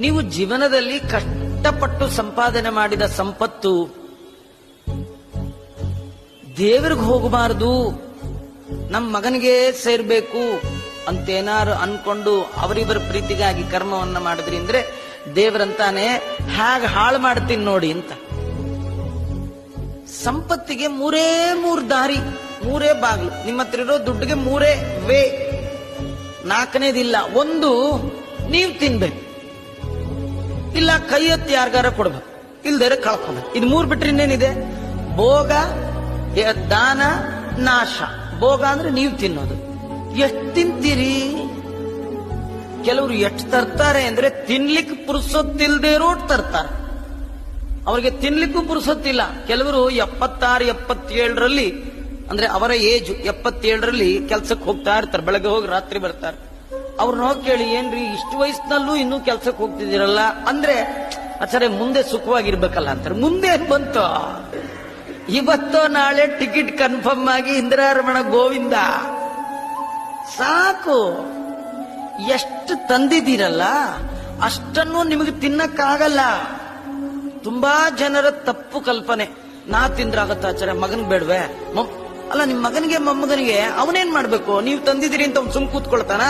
ನೀವು ಜೀವನದಲ್ಲಿ ಕಷ್ಟಪಟ್ಟು ಸಂಪಾದನೆ ಮಾಡಿದ ಸಂಪತ್ತು ದೇವರಿಗೆ ಹೋಗಬಾರದು, ನಮ್ಮ ಮಗನಿಗೆ ಸೇರ್ಬೇಕು ಅಂತೇನಾರು ಅನ್ಕೊಂಡು ಅವರಿಬ್ಬರ ಪ್ರೀತಿಗಾಗಿ ಕರ್ಮವನ್ನ ಮಾಡಿದ್ರಿ ಅಂದ್ರೆ ದೇವರಂತಾನೆ ಹಾಗೆ ಹಾಳು ಮಾಡ್ತೀನಿ ನೋಡಿ ಅಂತ. ಸಂಪತ್ತಿಗೆ ಮೂರೇ ದಾರಿ, ಮೂರೇ ಬಾಗ್ಲು. ನಿಮ್ಮ ಹತ್ರ ಇರೋ ದುಡ್ಡಿಗೆ ಮೂರೇ ವೇ, ನಾಲ್ಕನೇದಿಲ್ಲ. ಒಂದು, ನೀವು ತಿನ್ಬೇಕು, ಇಲ್ಲ ಕೈ ಎತ್ತಿ ಯಾರಿಗಾರ ಕೊಡ್ಬೇಕು, ಇಲ್ದೇರೆ ಕಳ್ಕೊಬೇಕು. ಇದು ಮೂರು ಬಿಟ್ರೆ ಇನ್ನೇನಿದೆ? ಭೋಗ, ದಾನ, ನಾಶ. ಭೋಗ ಅಂದ್ರೆ ನೀವು ತಿನ್ನೋದು. ಎಷ್ಟು ತಿಂತೀರಿ? ಕೆಲವರು ಎಷ್ಟು ತರ್ತಾರೆ ಅಂದ್ರೆ ತಿನ್ಲಿಕ್ಕೆ ಪುರುಸೊತ್ತಿಲ್ದೇ ಇರೋಟ್ ತರ್ತಾರೆ. ಅವ್ರಿಗೆ ತಿನ್ಲಿಕ್ಕೂ ಪುರುಸೊತ್ತಿಲ್ಲ. ಕೆಲವರು 76, 77ರಲ್ಲಿ ಅಂದ್ರೆ ಅವರ ಏಜ್ 77ರಲ್ಲಿ ಕೆಲ್ಸಕ್ಕೆ ಹೋಗ್ತಾ ಇರ್ತಾರೆ. ಬೆಳಗ್ಗೆ ಹೋಗಿ ರಾತ್ರಿ ಬರ್ತಾರೆ. ಅವ್ರನ್ನ ಹೋಗಿ ಕೇಳಿ, ಏನ್ರಿ ಇಷ್ಟು ವಯಸ್ಸಿನಲ್ಲೂ ಇನ್ನೂ ಕೆಲ್ಸಕ್ಕೆ ಹೋಗ್ತಿದ್ದೀರಲ್ಲ ಅಂದ್ರೆ, ಆಚಾರ್ಯ ಮುಂದೆ ಸುಖವಾಗಿರ್ಬೇಕಲ್ಲ ಅಂತಾರೆ. ಮುಂದೆ ಬಂತು, ಇವತ್ತೋ ನಾಳೆ ಟಿಕೆಟ್ ಕನ್ಫರ್ಮ್ ಆಗಿ ಇಂದಿರಾರಮಣ ಗೋವಿಂದ ಸಾಕು. ಎಷ್ಟು ತಂದಿದ್ದೀರಲ್ಲ ಅಷ್ಟನ್ನು ನಿಮಗೆ ತಿನ್ನಕ್ಕಾಗಲ್ಲ. ತುಂಬಾ ಜನರ ತಪ್ಪು ಕಲ್ಪನೆ, ನಾ ತಿಂದ್ರಾಗತ್ತ ಆಚಾರ್ಯ, ಮಗನ್ ಬೇಡ್ವೆ? ಅಲ್ಲ, ನಿಮ್ ಮಗನಿಗೆ ಮೊಮ್ಮಗನಿಗೆ ಅವನೇನ್ ಮಾಡ್ಬೇಕು? ನೀವು ತಂದಿದ್ದೀರಿ ಅಂತ ಅವ್ನು ಸುಮ್ ಕೂತ್ಕೊಳ್ತಾನ?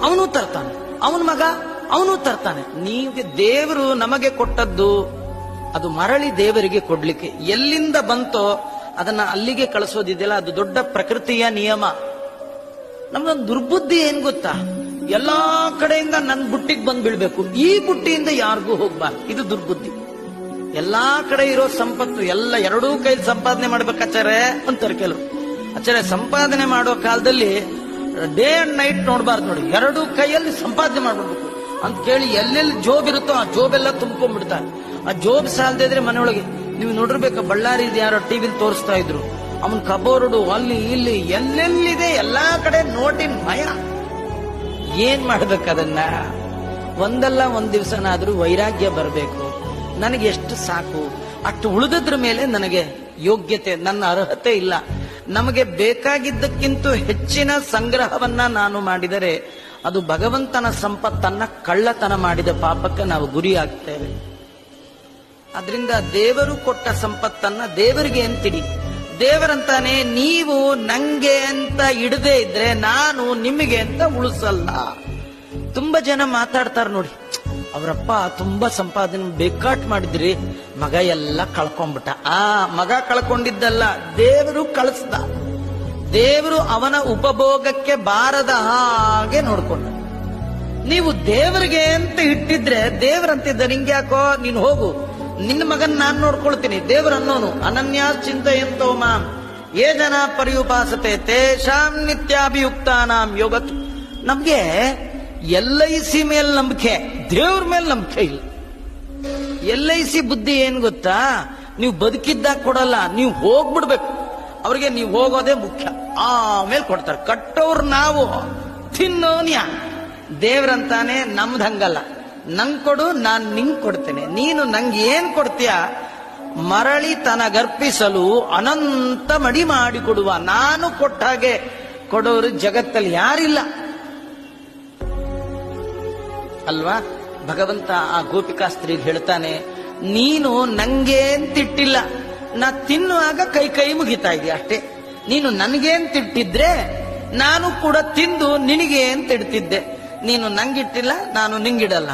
ಅವನು ತರ್ತಾನೆ. ಅವನ ಮಗ ಅವನು ತರ್ತಾನೆ. ನೀವು ದೇವರು ನಮಗೆ ಕೊಟ್ಟದ್ದು ಅದು ಮರಳಿ ದೇವರಿಗೆ ಕೊಡ್ಲಿಕ್ಕೆ. ಎಲ್ಲಿಂದ ಬಂತೋ ಅದನ್ನ ಅಲ್ಲಿಗೆ ಕಳಿಸೋದಿದೆಯಲ್ಲ, ಅದು ದೊಡ್ಡ ಪ್ರಕೃತಿಯ ನಿಯಮ. ನಮ್ದೊಂದು ದುರ್ಬುದ್ಧಿ ಏನ್ ಗೊತ್ತಾ? ಎಲ್ಲಾ ಕಡೆಯಿಂದ ನನ್ ಬುಟ್ಟಿಗೆ ಬಂದ್ ಬೀಳ್ಬೇಕು, ಈ ಬುಟ್ಟಿಯಿಂದ ಯಾರಿಗೂ ಹೋಗ್ಬಾರ್ದು. ಇದು ದುರ್ಬುದ್ಧಿ. ಎಲ್ಲಾ ಕಡೆ ಇರೋ ಸಂಪತ್ತು ಎಲ್ಲ ಎರಡೂ ಕೈಲಿ ಸಂಪಾದನೆ ಮಾಡ್ಬೇಕಾಚಾರ್ಯ ಅಂತಾರೆ ಕೆಲವು. ಆಚಾರ್ಯ, ಸಂಪಾದನೆ ಮಾಡೋ ಕಾಲದಲ್ಲಿ ಡೇ ಅಂಡ್ ನೈಟ್ ನೋಡ್ಬಾರ್ದು ನೋಡಿ, ಎರಡೂ ಕೈಯಲ್ಲಿ ಸಂಪಾದನೆ ಮಾಡ್ಬಿಡ್ಬೇಕು ಅಂತ ಕೇಳಿ ಎಲ್ಲೆಲ್ಲಿ ಜೋಬ್ ಇರುತ್ತೋ ಆ ಜೋಬೆಲ್ಲ ತುಂಬ್ಕೊಂಡ್ಬಿಡ್ತಾರೆ. ಆ ಜೋಬ್ ಸಾಲದೇ ಇದ್ರೆ ಮನೆಯೊಳಗೆ ನೀವು ನೋಡಿರ್ಬೇಕು, ಬಳ್ಳಾರಿ ಯಾರೋ ಟಿವಿಲಿ ತೋರಿಸ್ತಾ ಇದ್ರು, ಅವನ್ ಕಬೋರ್ಡು ಅಲ್ಲಿ ಇಲ್ಲಿ ಎಲ್ಲೆಲ್ಲಿದೆ ಎಲ್ಲಾ ಕಡೆ ನೋಟಿನ ಮಯ. ಏನ್ ಮಾಡ್ಬೇಕು ಅದನ್ನ? ಒಂದಲ್ಲ ಒಂದ್ ದಿವಸನಾದ್ರೂ ವೈರಾಗ್ಯ ಬರಬೇಕು. ನನಗೆ ಎಷ್ಟು ಸಾಕು, ಅಷ್ಟು ಉಳಿದದ್ರ ಮೇಲೆ ನನಗೆ ಯೋಗ್ಯತೆ, ನನ್ನ ಅರ್ಹತೆ ಇಲ್ಲ. ನಮಗೆ ಬೇಕಾಗಿದ್ದಕ್ಕಿಂತ ಹೆಚ್ಚಿನ ಸಂಗ್ರಹವನ್ನ ನಾನು ಮಾಡಿದರೆ ಅದು ಭಗವಂತನ ಸಂಪತ್ತನ್ನ ಕಳ್ಳತನ ಮಾಡಿದ ಪಾಪಕ್ಕೆ ನಾವು ಗುರಿ ಆಗ್ತೇವೆ. ಅದರಿಂದ ದೇವರು ಕೊಟ್ಟ ಸಂಪತ್ತನ್ನ ದೇವರಿಗೆ ಅಂತಿಡಿ. ದೇವರಂತಾನೆ, ನೀವು ನಂಗೆ ಅಂತ ಇಡದೆ ಇದ್ರೆ ನಾನು ನಿಮಗೆ ಅಂತ ಉಳಿಸಲ್ಲ. ತುಂಬಾ ಜನ ಮಾತಾಡ್ತಾರ ನೋಡಿ, ಅವರಪ್ಪ ತುಂಬಾ ಸಂಪಾದನೆ ಬೇಕಾಟ್ ಮಾಡಿದ್ರಿ, ಮಗ ಎಲ್ಲ ಕಳ್ಕೊಂಡ್ಬಿಟ್ಟ. ಆ ಮಗ ಕಳ್ಕೊಂಡಿದ್ದಲ್ಲ, ದೇವರು ಕಳಿಸ್ದ. ದೇವರು ಅವನ ಉಪಭೋಗಕ್ಕೆ ಬಾರದ ಹಾಗೆ ನೋಡ್ಕೊಂಡ. ನೀವು ದೇವರಿಗೆ ಅಂತ ಇಟ್ಟಿದ್ರೆ ದೇವರಂತಿದ್ದ, ನಿಂಗೆ ಯಾಕೋ ನೀನು ಹೋಗು, ನಿನ್ನ ಮಗನ್ ನಾನ್ ನೋಡ್ಕೊಳ್ತೀನಿ. ದೇವರನ್ನೋನು ಅನನ್ಯ ಚಿಂತೆಯಂತೋ ಮಾಂ ಯೇ ಜನ ಪರ್ಯುಪಾಸತೆ ತೇಷಾಂ ನಿತ್ಯಾಭಿಯುಕ್ತಾನಾಂ ಯೋಗತ್. ನಮ್ಗೆ LIC ಮೇಲೆ ನಂಬಿಕೆ, ದೇವ್ರ ಮೇಲೆ ನಂಬಿಕೆ ಇಲ್ಲ. LIC ಬುದ್ಧಿ ಏನ್ ಗೊತ್ತಾ? ನೀವು ಬದುಕಿದ್ದಾಗ ಕೊಡಲ್ಲ, ನೀವು ಹೋಗ್ಬಿಡ್ಬೇಕು ಅವ್ರಿಗೆ. ನೀವು ಹೋಗೋದೇ ಮುಖ್ಯ, ಆಮೇಲೆ ಕೊಡ್ತಾರೆ. ಕಟ್ಟೋರು ನಾವು, ತಿನ್ನೋನ್ಯಾ. ದೇವ್ರಂತಾನೆ ನಮ್ದಂಗಲ್ಲ, ನಂಗ್ ಕೊಡು, ನಾನ್ ನಿಂಗ್ ಕೊಡ್ತೇನೆ. ನೀನು ನಂಗೆ ಏನ್ ಕೊಡ್ತೀಯ? ಮರಳಿ ತನಗರ್ಪಿಸಲು ಅನಂತ ಮಡಿ ಮಾಡಿಕೊಡುವ. ನಾನು ಕೊಟ್ಟ ಹಾಗೆ ಕೊಡೋರು ಜಗತ್ತಲ್ಲಿ ಯಾರಿಲ್ಲ ಅಲ್ವಾ? ಭಗವಂತ ಆ ಗೋಪಿಕಾಸ್ತ್ರೀಗೆ ಹೇಳ್ತಾನೆ, ನೀನು ನಂಗೆ ಅಂತಿಟ್ಟಿಲ್ಲ, ನಾ ತಿನ್ನುವಾಗ ಕೈ ಮುಗಿತಾ ಇದೆಯಾ ಅಷ್ಟೇ. ನೀನು ನನಗೇಂತಿಟ್ಟಿದ್ರೆ ನಾನು ಕೂಡ ತಿಂದು ನಿನಗೆ ಅಂತ ಇಡ್ತಿದ್ದೆ. ನೀನು ನಂಗಿಟ್ಟಿಲ್ಲ, ನಾನು ನಿಂಗಿಡಲ್ಲ.